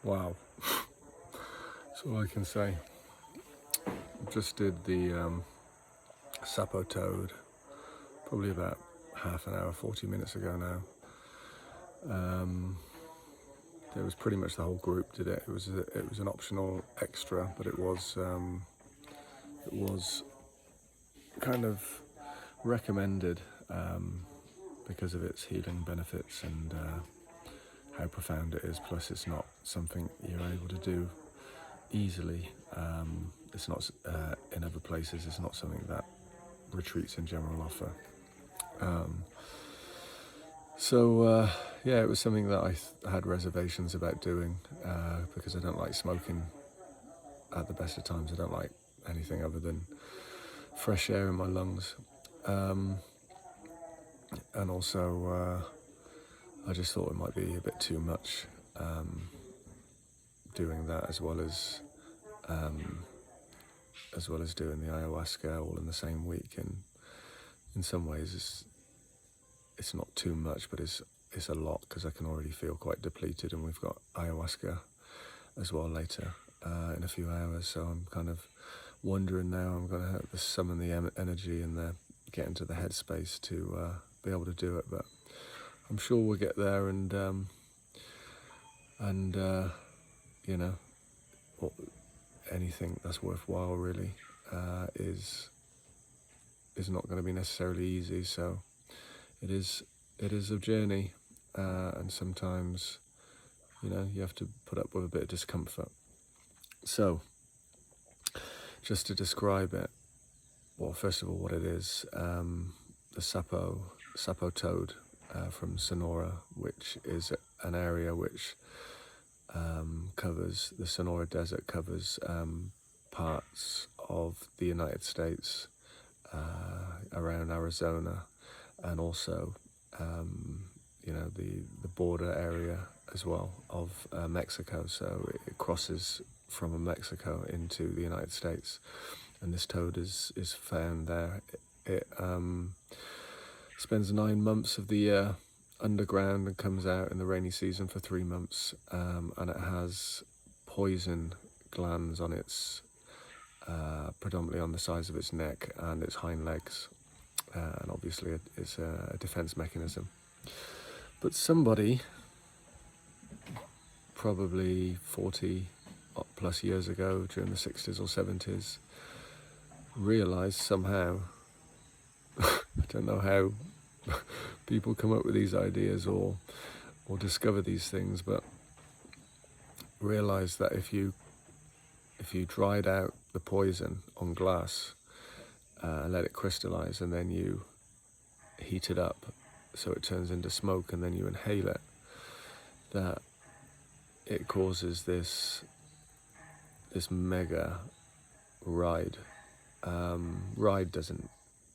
Wow. That's all I can say. Just did the Sapo toad probably about half an hour, 40 minutes ago now. It was pretty much the whole group did it. It was an optional extra, but it was kind of recommended because of its healing benefits and how profound it is. Plus, it's not something you're able to do easily. It's not in other places. It's not something that retreats in general offer. So yeah, it was something that I had reservations about doing because I don't like smoking at the best of times. I don't like anything other than fresh air in my lungs. And also I just thought it might be a bit too much doing that as well as doing the ayahuasca all in the same week. And in some ways it's not too much, but it's a lot because I can already feel quite depleted, and we've got ayahuasca as well later in a few hours. So I'm kind of wondering now, I'm going to have to summon the energy and get into the headspace to be able to do it. But I'm sure we'll get there, and you know, anything that's worthwhile really is not going to be necessarily easy. So it is a journey, and sometimes, you know, you have to put up with a bit of discomfort. So just to describe it, well, first of all, what it is, the Sapo toad from Sonora, which is an area which covers the Sonora Desert, covers parts of the United States, around Arizona, and also you know, the border area as well of Mexico. So it crosses from Mexico into the United States, and this toad is found there. It spends 9 months of the year underground and comes out in the rainy season for 3 months, and it has poison glands on its predominantly on the sides of its neck and its hind legs, and obviously it's a defense mechanism. But somebody probably 40 plus years ago, during the 60s or 70s, realized somehow, I don't know how people come up with these ideas or discover these things, but realized that if you dried out the poison on glass and let it crystallize, and then you heat it up so it turns into smoke, and then you inhale it, that it causes this mega ride.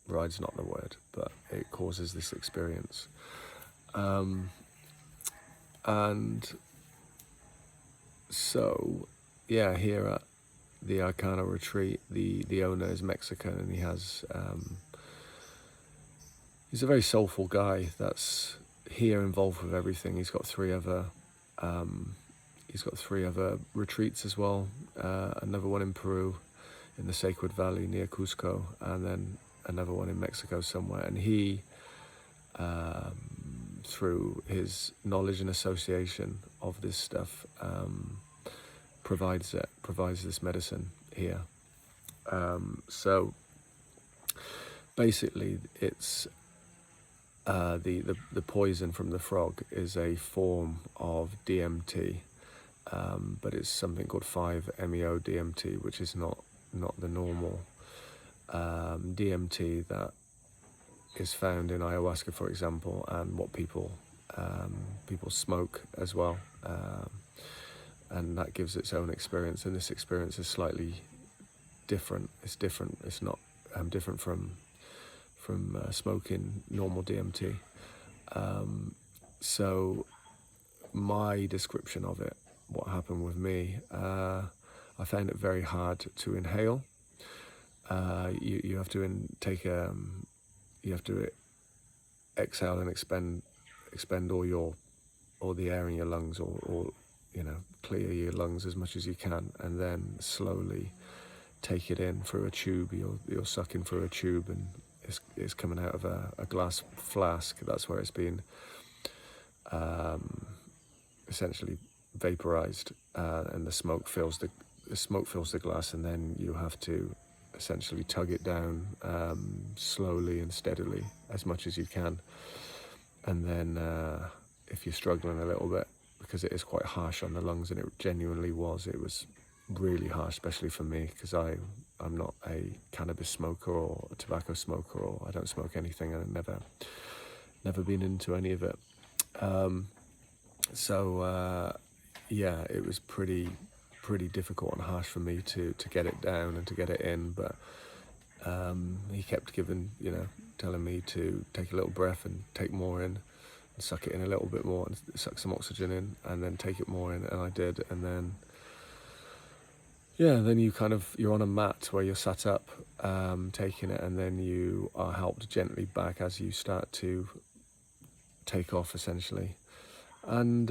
Ride's not the word, but it causes this experience. And so, yeah, here at the Arcana retreat, the owner is Mexican, and he's a very soulful guy that's here involved with everything. He's got three other retreats as well. Another one in Peru, in the Sacred Valley near Cusco, and then another one in Mexico somewhere. And he, through his knowledge and association of this stuff, provides this medicine here. So basically, it's the poison from the frog is a form of DMT, but it's something called 5-MeO DMT, which is not the normal DMT that is found in ayahuasca, for example, and what people smoke as well, and that gives its own experience. And this experience is slightly different. It's different. It's not different from smoking normal DMT. So my description of it, what happened with me, I found it very hard to inhale. You have to you have to exhale and expend all the air in your lungs, or clear your lungs as much as you can, and then slowly take it in through a tube. You're sucking through a tube, and it's coming out of a glass flask. That's where it's been essentially vaporized, and the smoke fills the glass, and then you have to essentially tug it down slowly and steadily as much as you can. And then if you're struggling a little bit, because it is quite harsh on the lungs, and it was really harsh, especially for me, because I'm not a cannabis smoker or a tobacco smoker, or I don't smoke anything, and I've never been into any of it. Yeah, it was pretty difficult and harsh for me to get it down and to get it in, but he kept telling me to take a little breath and take more in, and suck it in a little bit more, and suck some oxygen in, and then take it more in, and I did. And then then you're on a mat where you're sat up, taking it, and then you are helped gently back as you start to take off, essentially. And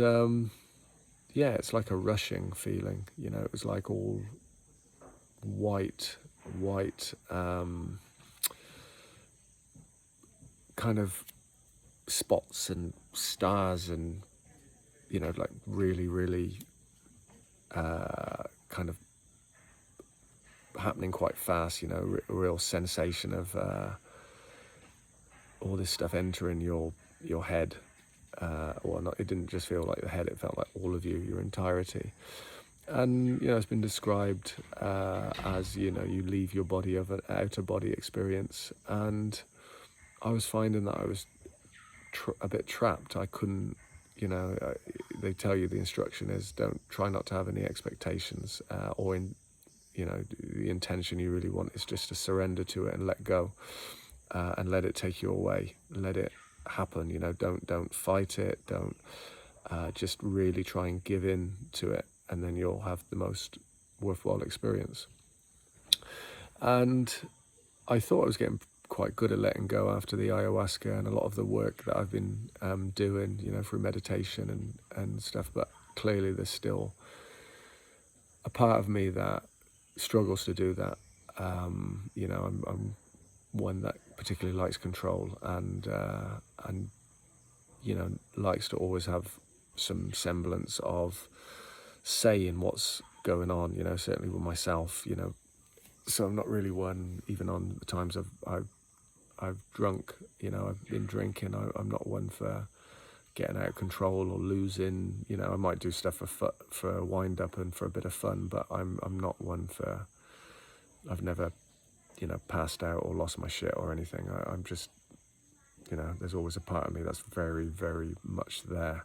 it's like a rushing feeling, it was like all white kind of spots and stars, and like really kind of happening quite fast, a real sensation of all this stuff entering your head. It didn't just feel like the head, it felt like all of you, your entirety. And it's been described as you leave your body of an outer body experience, and I was finding that I was a bit trapped. I couldn't, they tell you the instruction is don't try not to have any expectations, or the intention you really want is just to surrender to it and let go, and let it take you away, let it happen. Don't fight it, don't just really try and give in to it, and then you'll have the most worthwhile experience. And I thought I was getting quite good at letting go after the ayahuasca and a lot of the work that I've been doing, through meditation and stuff, but clearly there's still a part of me that struggles to do that. I'm one that particularly likes control, and likes to always have some semblance of say in what's going on, certainly with myself, so I'm not really one, even on the times I've drunk, I've been drinking, I'm not one for getting out of control or losing, I might do stuff for a wind up and for a bit of fun, but I'm not one for, I've never passed out or lost my shit or anything. I'm just, there's always a part of me that's very, very much there.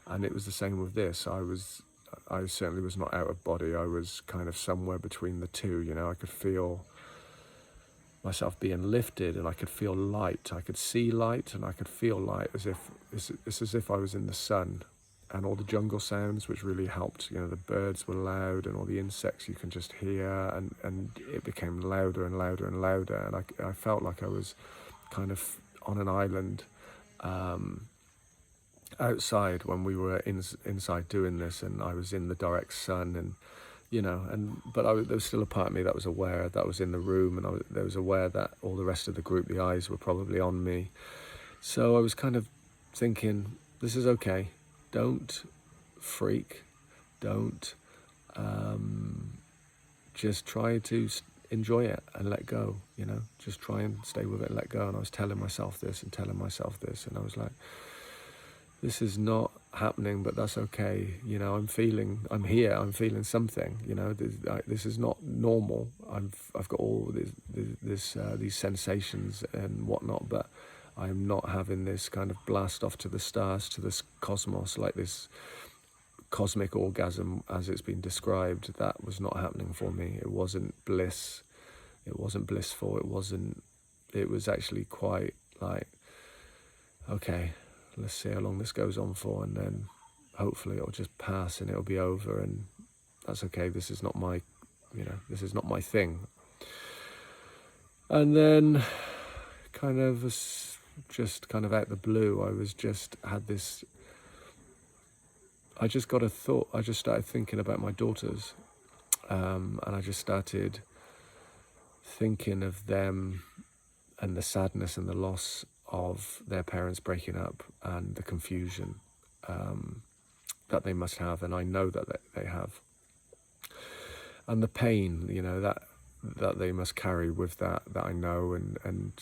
And it was the same with this. I certainly was not out of body. I was kind of somewhere between the two, I could feel myself being lifted, and I could feel light. I could see light, and I could feel light, it's as if I was in the sun. And all the jungle sounds, which really helped, the birds were loud, and all the insects you can just hear, and it became louder and louder and louder, and I felt like I was kind of on an island outside when we were inside doing this, and I was in the direct sun, and but there was still a part of me that was aware that I was in the room, and I was aware that all the rest of the group, the eyes were probably on me. So I was kind of thinking, this is okay. Don't freak. Don't just try to enjoy it and let go, just try and stay with it and let go. And I was telling myself this, and I was like, this is not happening, but that's okay. I'm here, I'm feeling something, this is not normal. I've got all these sensations and whatnot, but I'm not having this kind of blast off to the stars, to this cosmos, like this cosmic orgasm as it's been described. That was not happening for me. It wasn't bliss. It wasn't blissful. It was actually quite like, okay, let's see how long this goes on for, and then hopefully it'll just pass and it'll be over, and that's okay. This is not my thing. And then kind of out the blue, I I just got a thought. I just started thinking about my daughters, and I just started thinking of them and the sadness and the loss of their parents breaking up and the confusion that they must have, and I know that they have, and the pain, you know, that they must carry with that I know. And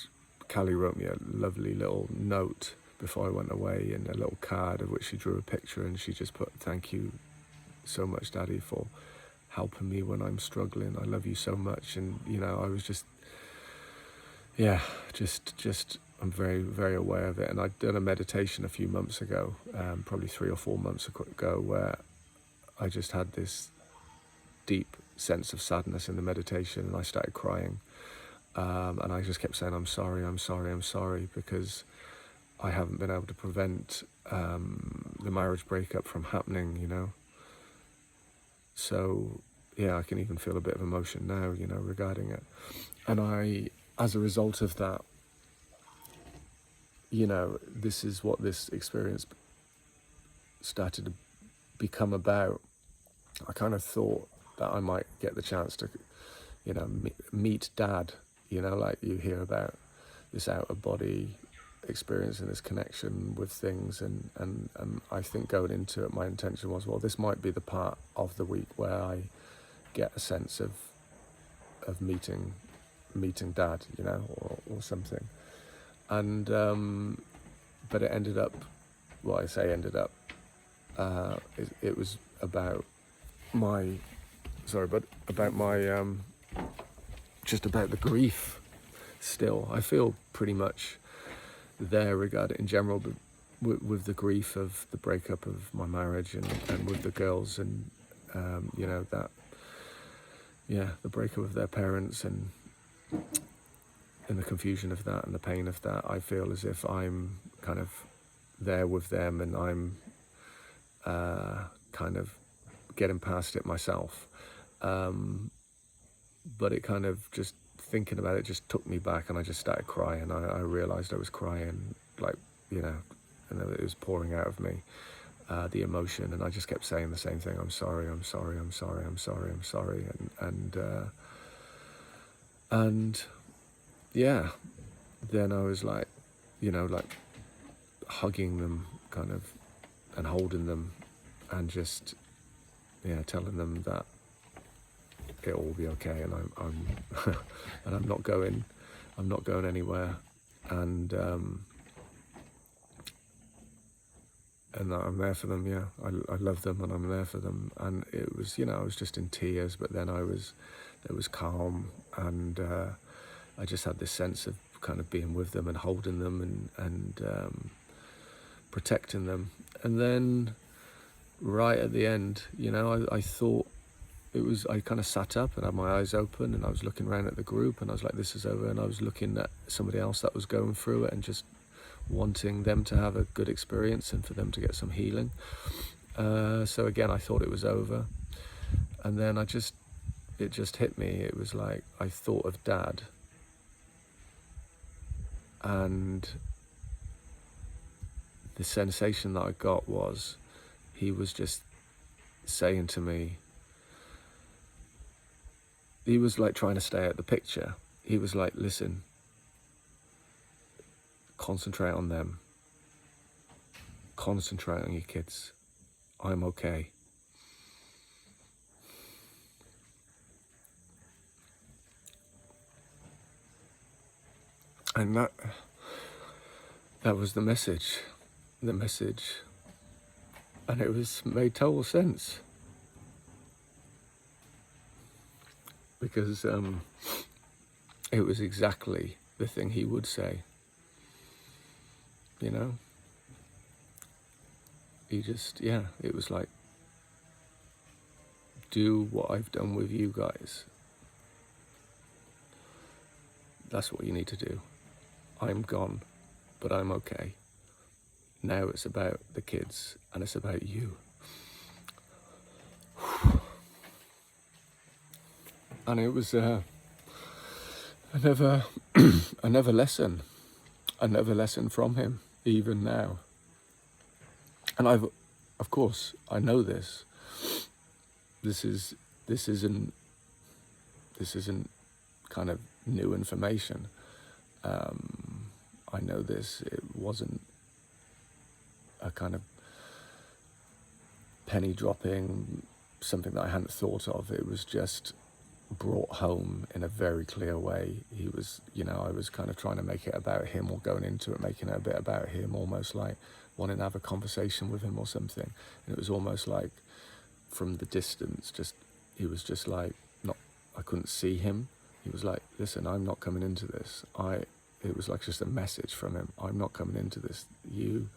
Callie wrote me a lovely little note before I went away, and a little card of which she drew a picture, and she just put, "Thank you so much, Daddy, for helping me when I'm struggling. I love you so much." And you know, I was just I'm very, very aware of it. And I'd done a meditation a few months ago, probably 3 or 4 months ago, where I just had this deep sense of sadness in the meditation, and I started crying, and I just kept saying, I'm sorry, because I haven't been able to prevent the marriage breakup from happening, you know. So yeah, I can even feel a bit of emotion now, you know, regarding it. And as a result of that, you know, this is what this experience started to become about. I kind of thought that I might get the chance to, you know, meet Dad, you know, like you hear about this out-of-body experience and this connection with things. And I think going into it, my intention was, well, this might be the part of the week where I get a sense of meeting Dad, you know, or something. And but it ended up, well, I say ended up, it was about my just about the grief still. I feel pretty much there regarding in general, but with the grief of the breakup of my marriage, and with the girls, and you know, that, yeah, the breakup of their parents, and the confusion of that and the pain of that. I feel as if I'm kind of there with them, and I'm kind of getting past it myself. But it kind of, just thinking about it, just took me back, and I just started crying. I realized I was crying, like, you know, and it was pouring out of me, the emotion, and I just kept saying the same thing. I'm sorry. And yeah, then I was like, you know, like hugging them, kind of, and holding them, and just, yeah, telling them that it'll all be okay, and I'm and I'm not going anywhere, and I'm there for them. Yeah, I love them, and I'm there for them. And it was, you know, I was just in tears, but then there was calm, and I just had this sense of kind of being with them and holding them, and protecting them. And then right at the end, you know, I thought it was, I kind of sat up and had my eyes open, and I was looking around at the group, and I was like, this is over. And I was looking at somebody else that was going through it, and just wanting them to have a good experience and for them to get some healing. So again, I thought it was over. And then it just hit me. It was like, I thought of Dad, and the sensation that I got was, he was just saying to me, he was like trying to stay out the picture. He was like, listen, concentrate on them. Concentrate on your kids. I'm okay. And that was the message. And it made total sense. Because it was exactly the thing he would say, you know. He just, yeah, it was like, do what I've done with you guys. That's what you need to do. I'm gone, but I'm okay. Now it's about the kids, and it's about you. And it was another lesson from him, even now. And of course, I know this. This isn't kind of new information. I know this. It wasn't a kind of penny dropping, something that I hadn't thought of. It was just brought home in a very clear way. He was, I was kind of trying to make it about him, or going into it making it a bit about him, almost like wanting to have a conversation with him or something. And it was almost like from the distance, he was just like, I couldn't see him. He was like, listen, I'm not coming into this. It was like just a message from him. I'm not coming into this. You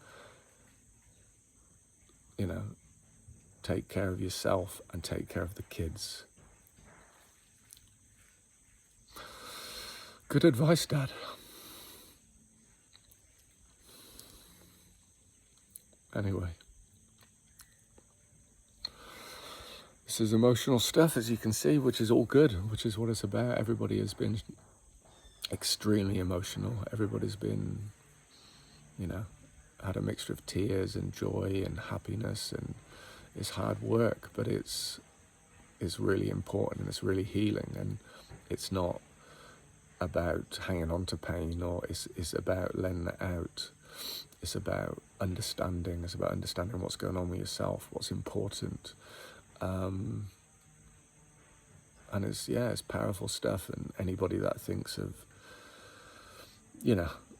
take care of yourself and take care of the kids. Good advice, Dad. Anyway, this is emotional stuff, as you can see, which is all good, which is what it's about. Everybody has been extremely emotional. Everybody's been, had a mixture of tears and joy and happiness, and it's hard work, but it's really important, and it's really healing, and it's not about hanging on to pain, or it's about letting it out. It's about understanding. It's about understanding what's going on with yourself, what's important, and it's powerful stuff. And anybody that thinks of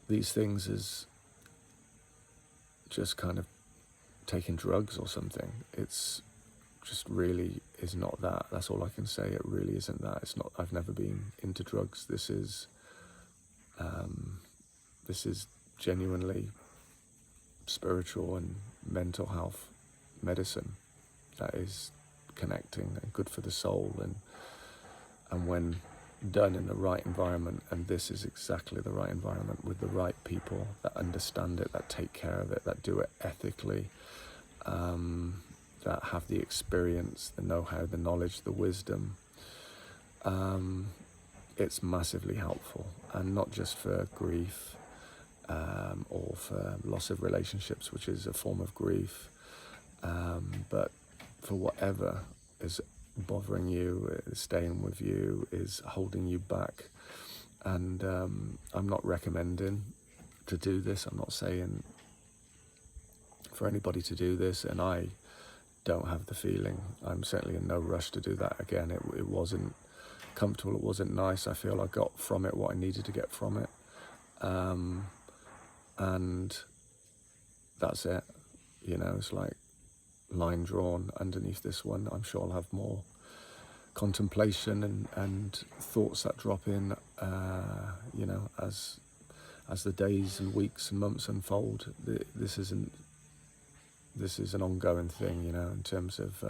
these things as just kind of taking drugs or something, it's just really is not that. That's all I can say. It really isn't that. It's not. I've never been into drugs. This is genuinely spiritual and mental health medicine that is connecting and good for the soul, and when done in the right environment, and this is exactly the right environment, with the right people that understand it, that take care of it, that do it ethically, that have the experience, the know-how, the knowledge, the wisdom, it's massively helpful. And not just for grief, or for loss of relationships, which is a form of grief, but for whatever is bothering you, is staying with you, is holding you back. And I'm not recommending to do this. I'm not saying for anybody to do this, and I don't have the feeling. I'm certainly in no rush to do that again. It wasn't comfortable. It wasn't nice. I feel I got from it what I needed to get from it. And that's it. It's like line drawn underneath this one. I'm sure I'll have more contemplation and thoughts that drop in, as the days and weeks and months unfold. This is an ongoing thing, in terms of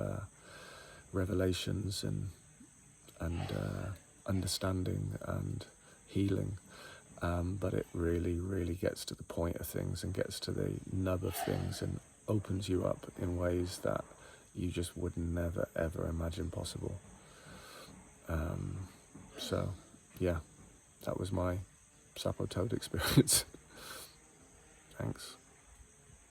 revelations and understanding and healing. But it really, really gets to the point of things, and gets to the nub of things, and opens you up in ways that you just would never, ever imagine possible. So, yeah, that was my Sapo toad experience. Thanks.